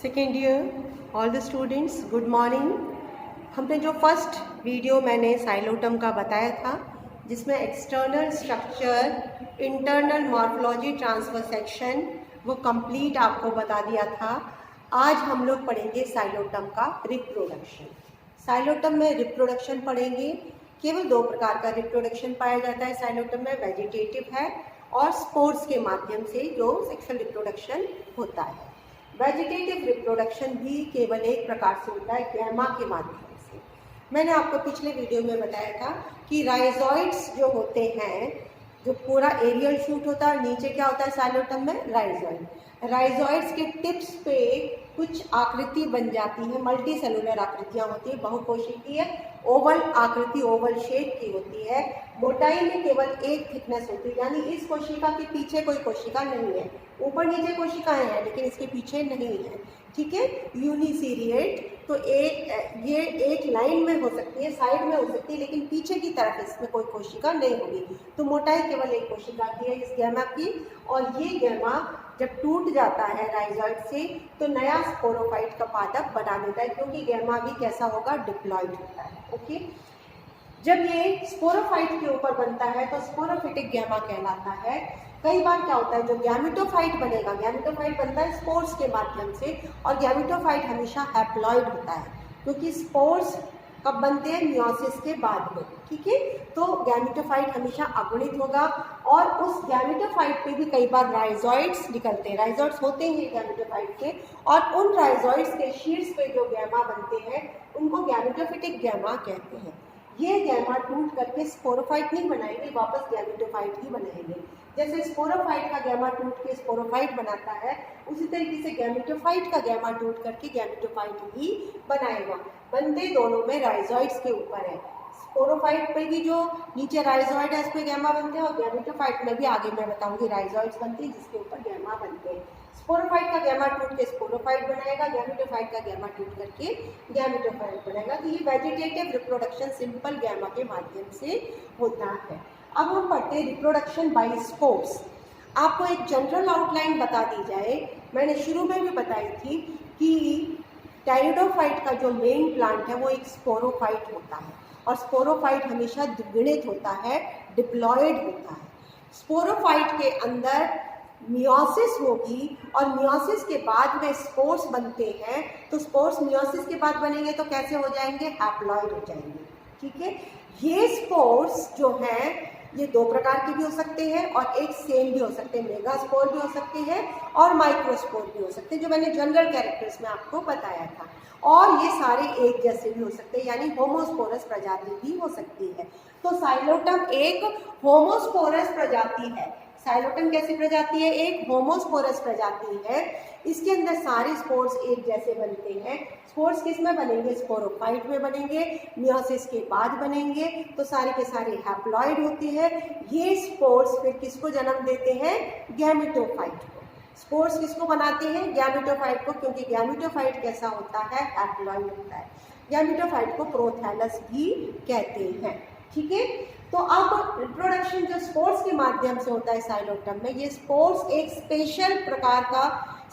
Second year all the students, good morning. हमने जो first video मैंने साइलोटम का बताया था, जिसमें external structure, internal morphology, transfer section, वो कंप्लीट आपको बता दिया था। आज हम लोग पढ़ेंगे साइलोटम का रिप्रोडक्शन। साइलोटम में रिप्रोडक्शन पढ़ेंगे। केवल दो प्रकार का रिप्रोडक्शन पाया जाता है साइलोटम में, वेजिटेटिव है और स्पोर्स के माध्यम से जो सेक्सुअल रिप्रोडक्शन होता है। वेजिटेटिव रिप्रोडक्शन भी केवल एक प्रकार से होता है, गैमा के माध्यम से। मैंने आपको पिछले वीडियो में बताया था कि राइजॉइड्स जो होते हैं, जो पूरा एरियल शूट होता है, नीचे क्या होता है साइलोटम में, राइजॉइड। राइजॉइड्स के टिप्स पे कुछ आकृति बन जाती है, मल्टी सेलुलर आकृतियाँ होती है, बहुकोशिकीय ओवल आकृति, ओवल शेप की होती है। मोटाई में केवल एक थिकनेस होती है, यानी इस कोशिका के पीछे कोई कोशिका नहीं है। ऊपर नीचे कोशिकाएं हैं लेकिन इसके पीछे नहीं है, ठीक है। यूनिसीरिएट, तो ये एक लाइन में हो सकती है, साइड में हो सकती है, लेकिन पीछे की तरफ इसमें कोई कोशिका नहीं होगी। तो मोटाई केवल एक कोशिका की है इस गैमा की। और ये गैमा जब टूट जाता है राइजॉइड से तो नया स्पोरोफाइट का पादप बना देता है, क्योंकि गैमा भी कैसा होगा, डिप्लॉइड होता है। ओके, जब ये स्पोरोफाइट के ऊपर बनता है तो स्पोरोफिटिक गैमा कहलाता है। कई बार क्या होता है, जो गैमेटोफाइट बनेगा, गैमेटोफाइट बनता है स्पोर्स के माध्यम से, और गैमेटोफाइट हमेशा हैप्लॉइड होता है, क्योंकि स्पोर्स कब बनते हैं, मियोसिस के बाद में, ठीक है। तो गैमेटोफाइट हमेशा अगुणित होगा, और उस गैमेटोफाइट पे भी कई बार राइजॉइड्स निकलते हैं, राइजॉइड्स होते हैं गैमेटोफाइट के, और उन राइजॉइड्स के शीर्ष पे जो गैमा बनते हैं उनको गैमेटोफिटिक गैमा कहते हैं। ये गैमा टूट करके स्पोरोफाइट नहीं बनाएंगे, वापस गैमेटोफाइट ही बनाएंगे। जैसे स्पोरोफाइट का गैमा टूट के स्पोरोफाइट बनाता है, उसी तरीके से गैमेटोफाइट का गैमा टूट करके गैमेटोफाइट ही बनाएगा। बनते दोनों में राइजॉइड्स के ऊपर है। स्पोरोफाइट पे भी जो नीचे राइजॉइड है, इस पे गैमा बनते हैं, और गैमेटोफाइट में भी आगे मैं बताऊंगी राइजॉइड्स बनते हैं जिसके ऊपर गैमा बनते हैं। स्पोरोफाइट का गैमा टूट के स्पोरोफाइट बनाएगा, गैमेटोफाइट का गैमा टूट करके गैमेटोफाइट बनाएगा। तो ये वेजिटेटिव रिप्रोडक्शन सिंपल गैमा के माध्यम से होता है। अब हम पढ़ते हैं रिप्रोडक्शन बाय स्पोर्स। आपको एक जनरल आउटलाइन बता दी जाए, मैंने शुरू में भी बताई थी कि टेरिडोफाइट का जो मेन प्लांट है वो एक स्पोरोफाइट होता है, और स्पोरोफाइट हमेशा द्विगुणित होता है, डिप्लॉयड होता है। स्पोरोफाइट के अंदर मियोसिस होगी, और मियोसिस के बाद में स्पोर्स बनते हैं। तो स्पोर्स मियोसिस के बाद बनेंगे तो कैसे हो जाएंगे, हैप्लॉइड हो जाएंगे, ठीक है। ये स्पोर्स जो हैं ये दो प्रकार के भी हो सकते हैं और एक सेम भी हो सकते हैं, मेगास्पोर भी हो सकते हैं और माइक्रोस्पोर भी हो सकते हैं, जो मैंने जनरल कैरेक्टर्स में आपको बताया था। और ये सारे एक जैसे भी हो सकते हैं, यानी होमोस्पोरस प्रजाति भी हो सकती है। तो साइलोटम एक होमोस्पोरस प्रजाति है। साइलोटम कैसी प्रजाति है, एक होमोस्पोरस प्रजाति है। इसके अंदर सारे स्पोर्स एक जैसे बनते हैं। स्पोर्स किस में बनेंगे, स्पोरोफाइट में बनेंगे, मियोसिस के बाद बनेंगे, तो सारे के सारे हैप्लॉइड होते हैं। ये स्पोर्स फिर किसको जन्म देते हैं, गैमेटोफाइट को। स्पोर्स किसको बनाते हैं, गैमेटोफाइट को, क्योंकि गैमेटोफाइट कैसा होता है, हैप्लॉइड होता है। गैमेटोफाइट को प्रोथैलस भी कहते हैं, ठीक है। तो अब रिप्रोडक्शन जो स्पोर्स के माध्यम से होता है साइलोटम में, ये स्पोर्स एक स्पेशल प्रकार का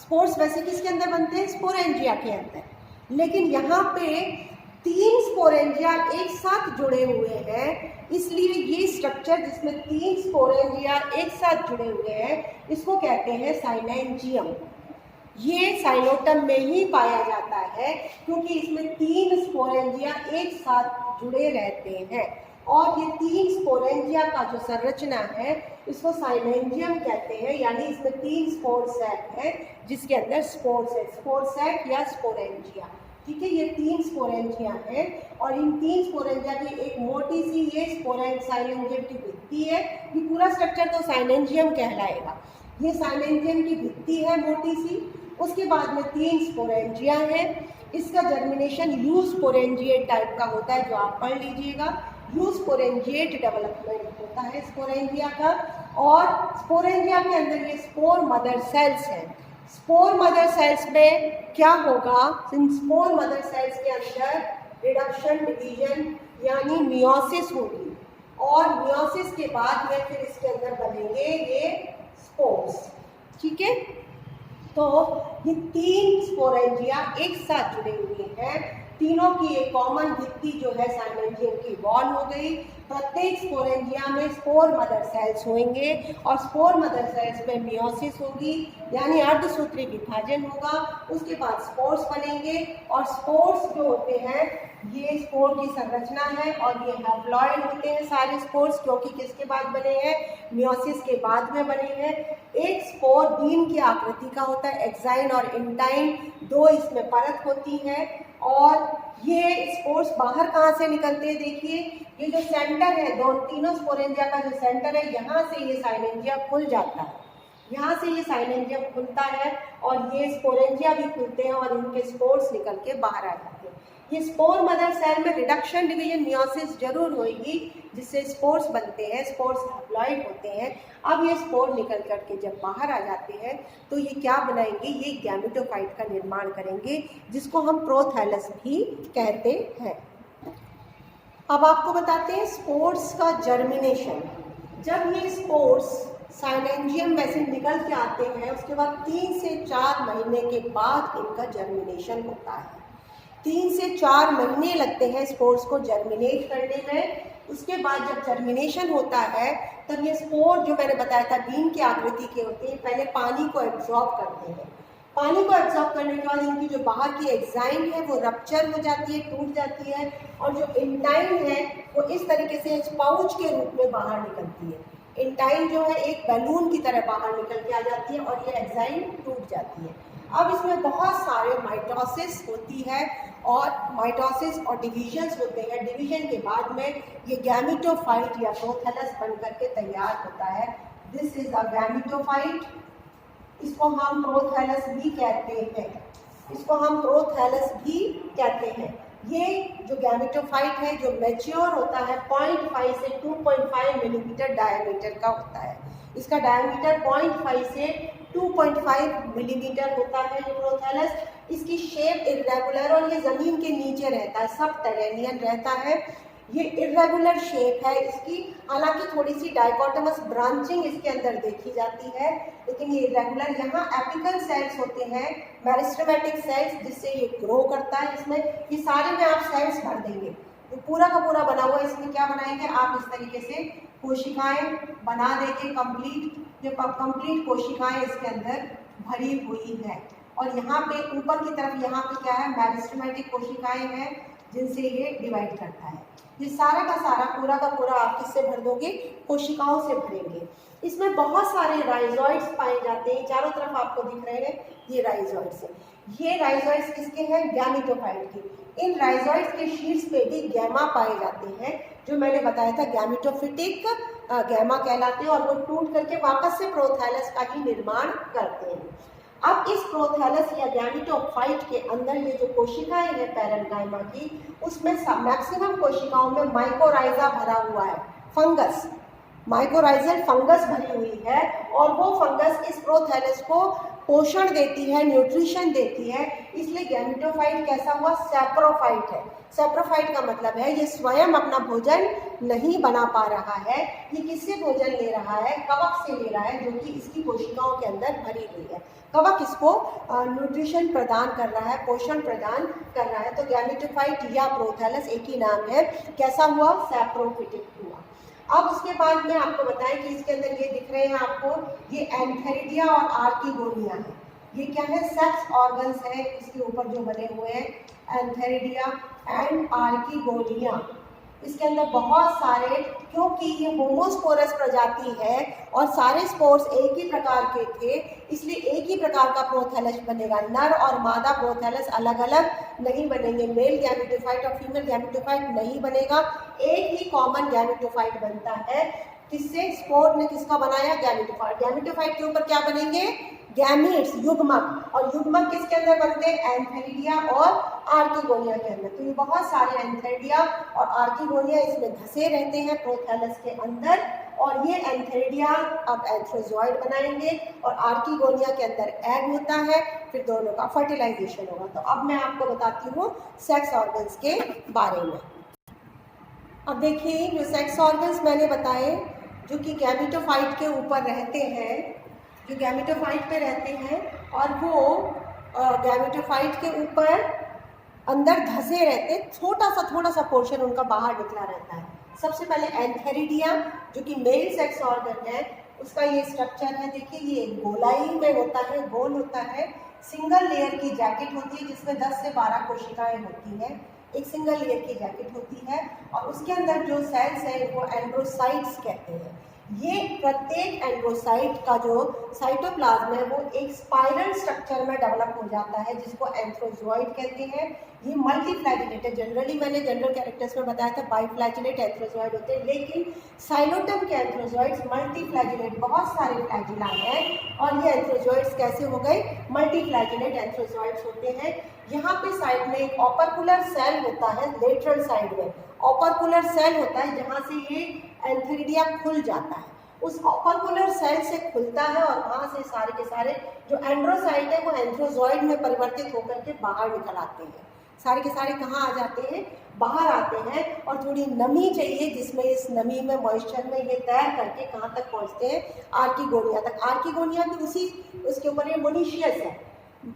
स्पोर्स, वैसे किसके अंदर बनते हैं, स्पोरेंजिया के अंदर, लेकिन यहाँ पे 3 स्पोरेंजिया एक साथ जुड़े हुए हैं, इसलिए ये स्ट्रक्चर जिसमें 3 स्पोरेंजिया एक साथ जुड़े हुए हैं, इसको कहते हैं साइनेंजियम। ये साइलोटम में ही पाया जाता है, क्योंकि इसमें 3 स्पोरेंजिया एक साथ जुड़े रहते हैं, और ये 3 स्पोरेंजिया का जो संरचना है इसको साइनेंजियम कहते हैं। यानी इसमें 3 स्पोर सैक है जिसके अंदर स्पोर्स है, स्पोर सैक या स्पोरेंजिया, ठीक है। ये 3 स्पोरेंजिया हैं, और इन 3 स्पोरेंजिया की एक मोटी सी ये साइनेंजियम की भित्ति है। ये पूरा स्ट्रक्चर तो साइनेंजियम कहलाएगा। ये साइनेंजियम की भित्ति है मोटी सी, उसके बाद में 3 स्पोरेंजिया है। इसका जर्मिनेशन यूस्पोरेंजिएट टाइप का होता है, जो आप पढ़ लीजिएगा। यूस्पोरेंजिएट डेवलपमेंट होता है स्पोरेंजिया का, और स्पोरेंजिया के अंदर ये स्पोर मदर सेल्स हैं। स्पोर मदर सेल्स में क्या होगा, इन स्पोर मदर सेल्स के अंदर रिडक्शन, डिवीजन यानी मियोसिस होगी, और मियोसिस के बाद में फिर इसके अंदर बनेंगे ये स्पोर्स, ठीक है। तो ये 3 स्पोरेंजिया एक साथ जुड़े हुए हैं। तीनों की एक कॉमन भित्ति जो है साइलेंजियम की वॉल हो गई। प्रत्येक स्पोरेंजिया में स्पोर मदर सेल्स होंगे और स्पोर मदर सेल्स में मियोसिस होगी, यानी अर्धसूत्री विभाजन होगा। उसके बाद स्पोर्स बनेंगे और स्पोर्स जो होते हैं ये स्पोर की संरचना है और ये हैप्लॉइड होते हैं सारे स्पोर्स, क्योंकि किसके बाद बने हैं, मियोसिस के बाद में बने हैं। एक स्पोर बीन की आकृति का होता है, एक्साइन और इंटाइन, 2 इसमें परत होती है। और ये स्पोर्स बाहर कहाँ से निकलते हैं, देखिए ये जो सेंटर है, तीनों स्पोरेंजिया का जो सेंटर है, यहाँ से ये साइलेंजिया खुल जाता है, यहाँ से ये साइलेंजिया खुलता है और ये स्पोरेंजिया भी खुलते हैं और इनके स्पोर्स निकल के बाहर आ जाते हैं। ये स्पोर मदर सेल में रिडक्शन डिवीजन मियोसिस जरूर होगी, जिससे स्पोर्स बनते हैं, स्पोर्स हैप्लॉइड होते हैं। अब ये स्पोर निकल करके जब बाहर आ जाते हैं तो ये क्या बनाएंगे, ये गैमेटोफाइट का निर्माण करेंगे, जिसको हम प्रोथैलस भी कहते हैं। अब आपको बताते हैं स्पोर्स का जर्मिनेशन। जब ये स्पोर्स साइलेंजियम में से निकल के आते हैं, उसके बाद 3 से 4 महीने के बाद इनका जर्मिनेशन होता है। 3 से 4 महीने लगते हैं स्पोर्स को जर्मिनेट करने में। उसके बाद जब जर्मिनेशन होता है तब ये स्पोर जो मैंने बताया था बीन की आकृति के होते हैं, पहले पानी को एब्जॉर्ब करते हैं। पानी को एब्जॉर्ब करने के बाद इनकी जो बाहर की एक्साइन है वो रप्चर हो जाती है, टूट जाती है, और जो इंटाइन है वो इस तरीके से पाउच के रूप में बाहर निकलती है। इंटाइन जो है एक बैलून की तरह बाहर निकल के आ जाती है और ये एक्साइन टूट जाती है। अब इसमें बहुत सारे माइटोसिस होती है और माइटोसिस और डिविजन्स होते हैं। डिवीजन के बाद में ये गैमेटोफाइट या प्रोथैलस बन करके तैयार होता है। This is a gametophyte. इसको हम प्रोथैलस भी कहते हैं, इसको हम प्रोथैलस भी कहते हैं। ये जो गैमेटोफाइट है जो मैच्योर होता है 0.5 से 2.5 मिलीमीटर डायमीटर का होता है। इसका डायमीटर 0.5 से 2.5 मिलीमीटर होता है ये प्रोथैलस। इसकी शेप इर्रेगुलर और ये ज़मीन के नीचे रहता है, सब टेरेनियन रहता है। ये इर्रेगुलर शेप है इसकी, हालांकि थोड़ी सी डाइकोटमस ब्रांचिंग इसके अंदर देखी जाती है, लेकिन ये इर्रेगुलर। यहाँ एपिकल सेल्स होते हैं, मेरिस्टेमेटिक सेल्स, जिससे ये ग्रो करता है। इसमें ये सारे में आप सेल्स भर देंगे, तो पूरा का पूरा बना हुआ है। इसमें क्या बनाएंगे आप, इस तरीके से कोशिकाएं बना देंगे कंप्लीट। जो कंप्लीट कोशिकाएं इसके अंदर भरी हुई है। और यहाँ पे ऊपर की तरफ यहाँ पे क्या है, मेरिस्टेमेटिक कोशिकाएं हैं जिनसे ये डिवाइड करता है। ये सारा का सारा पूरा का पूरा आप किससे भर दोगे, कोशिकाओं से भरेंगे। इसमें बहुत सारे राइजोइड्स पाए जाते हैं, चारों तरफ आपको दिख रहे हैं ये राइजोइड्स हैं। ये राइजोइड्स किसके हैं, गैमेटोफाइट के। इन राइजोइड्स के शीट्स पे भी गैमा पाए जाते हैं, जो मैंने बताया था गैमेटोफिटिक गैमा कहलाते हैं, और वो टूट करके वापस से प्रोथैलस का ही निर्माण करते हैं। अब इस प्रोथैलस या गैमेटोफाइट के अंदर ये जो कोशिकाएं हैं पैरेन्काइमा की, उसमें मैक्सिमम कोशिकाओं में माइकोराइजा भरा हुआ है, फंगस, माइकोराइजल फंगस भरी हुई है। और वो फंगस इस प्रोथैलस को पोषण देती है, न्यूट्रिशन देती है। इसलिए गैमेटोफाइट कैसा हुआ, सैप्रोफाइट है। सैप्रोफाइट का मतलब है ये स्वयं अपना भोजन नहीं बना पा रहा है, ये किससे भोजन ले रहा है, कवक से ले रहा है, जो कि इसकी कोशिकाओं के अंदर भरी हुई है। कवक इसको न्यूट्रिशन प्रदान कर रहा है, पोषण प्रदान कर रहा है। तो गैमेटोफाइट या प्रोथैलस एक ही नाम है। कैसा हुआ, सैप्रोफिटिक हुआ। अब उसके बाद में आपको बताएं कि इसके अंदर ये दिख रहे हैं आपको, ये एंथेरिडिया और आर्किगोनिया है। ये क्या है, सेक्स ऑर्गन्स है इसके ऊपर जो बने हुए हैं, एंथेरिडिया एंड आर्किगोनिया। इसके अंदर बहुत सारे, क्योंकि ये होमोस्पोरस प्रजाति है और सारे स्पोर्स एक ही प्रकार के थे, इसलिए एक ही प्रकार का प्रोथैलस बनेगा। नर और मादा प्रोथैलस अलग अलग नहीं बनेंगे, मेल गैमेटोफाइट और फीमेल गैमेटोफाइट नहीं बनेगा, एक ही कॉमन गैमेटोफाइट बनता है। किससे, स्पोर ने किसका बनाया, गैमेटोफाइट। गैमेटोफाइट के ऊपर क्या बनेंगे, गैमीट्स, युग्मक। और युग्मक किसके अंदर बनते हैं, एंथेरिडिया और आर्किगोनिया के अंदर। तो ये बहुत सारे एंथेरिडिया और आर्किगोनिया इसमें धसे रहते हैं प्रोथैलस के अंदर। और ये एंथेरिडिया अब एंथ्रोजॉइड बनाएंगे और आर्किगोनिया के अंदर एग होता है, फिर दोनों का फर्टिलाइजेशन होगा। तो अब मैं आपको बताती हूँ सेक्स ऑर्गन्स के बारे में। अब देखिए, जो सेक्स ऑर्गन्स मैंने बताए जो कि गैमेटोफाइट के ऊपर रहते हैं, जो गैमेटोफाइट पे रहते हैं, और वो गैमेटोफाइट के ऊपर अंदर धसे रहते, थोड़ा सा पोर्शन उनका बाहर निकला रहता है। सबसे पहले एंथेरिडिया जो कि मेल सेक्स ऑर्गन है, उसका ये स्ट्रक्चर है। देखिए ये गोलाई में होता है, गोल होता है, सिंगल लेयर की जैकेट होती है जिसमें 10 से 12 कोशिकाएं होती हैं। एक सिंगल लेयर की जैकेट होती है और उसके अंदर जो सेल्स हैं उनको एंड्रोसाइट्स कहते हैं। ये प्रत्येक एंड्रोसाइट का जो साइटोप्लाज्म है वो एक स्पाइरल स्ट्रक्चर में डेवलप हो जाता है जिसको एंथ्रोजॉइड कहते हैं। ये मल्टीफ्लैजिलेट है। जनरली मैंने जनरल कैरेक्टर्स में बताया था बाइफ्लैजिलेट एंथ्रोजॉइड होते हैं, लेकिन साइलोटम के एंथ्रोजॉइड्स मल्टीफ्लैजिलेट, बहुत सारे फ्लैजिला हैं और ये एंथ्रोजॉइड्स कैसे हो गए, मल्टीफ्लैजिलेट एंथ्रोजॉइड्स होते हैं। यहाँ पे साइड में एक ऑपर्कुलर सेल होता है, लेटरल साइड में ऑपर्कुलर सेल होता है जहाँ से ये एंथेरिडिया खुल जाता है। उस ऑपर्कुलर सेल से खुलता है और वहाँ से सारे के सारे जो एंड्रोसाइट है वो एंथ्रोजॉइड में परिवर्तित होकर के बाहर निकल आते हैं। सारे के सारे कहाँ आ जाते हैं, बाहर आते हैं। और थोड़ी नमी चाहिए जिसमें इस नमी में, मॉइस्चर में ये तैर करके कहाँ तक पहुँचते हैं, आर्किगोनिया तक। आर्किगोनिया भी उसी, उसके ऊपर ये मोनीशियस है।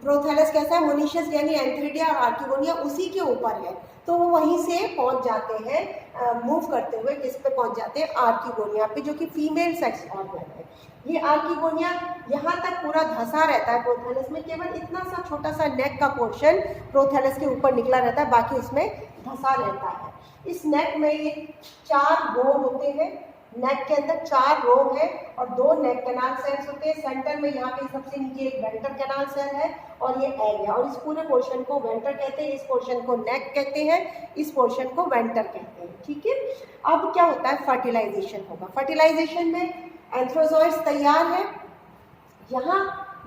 प्रोथैलस कैसा है, मोनीशियस यानी एंथेरिडिया और आर्किगोनिया उसी के ऊपर है, तो वो वहीं से पहुंच जाते हैं, मूव करते हुए किस पे पहुंच जाते हैं, आर्किगोनिया पे, जो कि फीमेल सेक्स ऑर्गन है। ये आर्किगोनिया यहाँ तक पूरा धंसा रहता है प्रोथैलस में, केवल इतना सा छोटा सा नेक का पोर्शन प्रोथैलस के ऊपर निकला रहता है, बाकी उसमें धंसा रहता है। इस नेक में ये 4 रो होते हैं, नेक के अंदर 4 रो है और 2 नेक कैनाल सेल्स होते हैं। सेंटर में यहाँ पे सबसे नीचे एक वेंटर कैनाल सेल है और ये एग है, और इस पूरे पोर्शन को वेंटर कहते हैं, इस पोर्शन को नेक कहते हैं, इस पोर्शन को वेंटर कहते हैं। ठीक है, अब क्या होता है, फर्टिलाइजेशन होगा। फर्टिलाइजेशन में एंथ्रोजॉइड्स तैयार है। यहाँ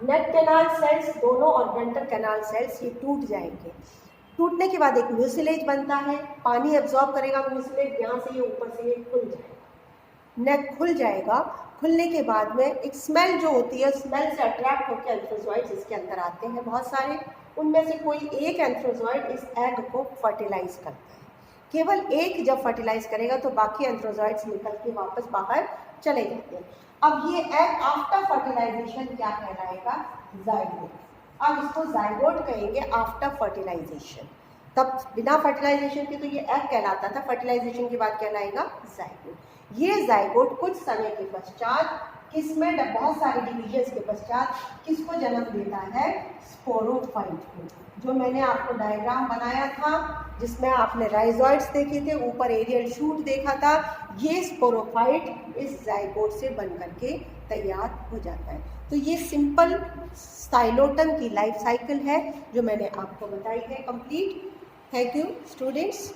नेक कैनाल सेल्स दोनों और वेंटर कैनाल सेल्स ये टूट जाएंगे। टूटने के बाद एक म्यूसिलेज बनता है, पानी एब्जॉर्ब करेगा म्यूसिलेज, यहाँ से ये ऊपर से ये खुल जाएगा, नेक खुल जाएगा। खुलने के बाद में एक स्मेल जो होती है, स्मेल से अट्रैक्ट होकर एंथ्रोजॉइड्स इसके अंदर आते हैं बहुत सारे। उनमें से कोई एक एंथ्रोजॉइड इस एग को फर्टिलाइज करता है। केवल एक जब फर्टिलाइज करेगा तो बाकी एंथ्रोजॉइड्स निकल के वापस बाहर चले जाते हैं। अब ये एग आफ्टर फर्टिलाइजेशन क्या कहलाएगा, जाइगोट। अब इसको जाइगोट कहेंगे आफ्टर फर्टिलाइजेशन। तब बिना फर्टिलाइजेशन के तो ये एग कहलाता था, फर्टिलाइजेशन के बाद कहलाएगा जाइगोट। ये जाइगोट कुछ समय के पश्चात किसमें, बहुत सारे डिविजन्स के पश्चात किसको जन्म देता है, स्पोरोफाइट को। जो मैंने आपको डायग्राम बनाया था जिसमें आपने राइजोइड्स देखे थे, ऊपर एरियल शूट देखा था, ये स्पोरोफाइट इस जाइगोट से बन करके तैयार हो जाता है। तो ये सिंपल साइलोटम की लाइफ साइकिल है जो मैंने आपको बताई है, कंप्लीट। Thank you students.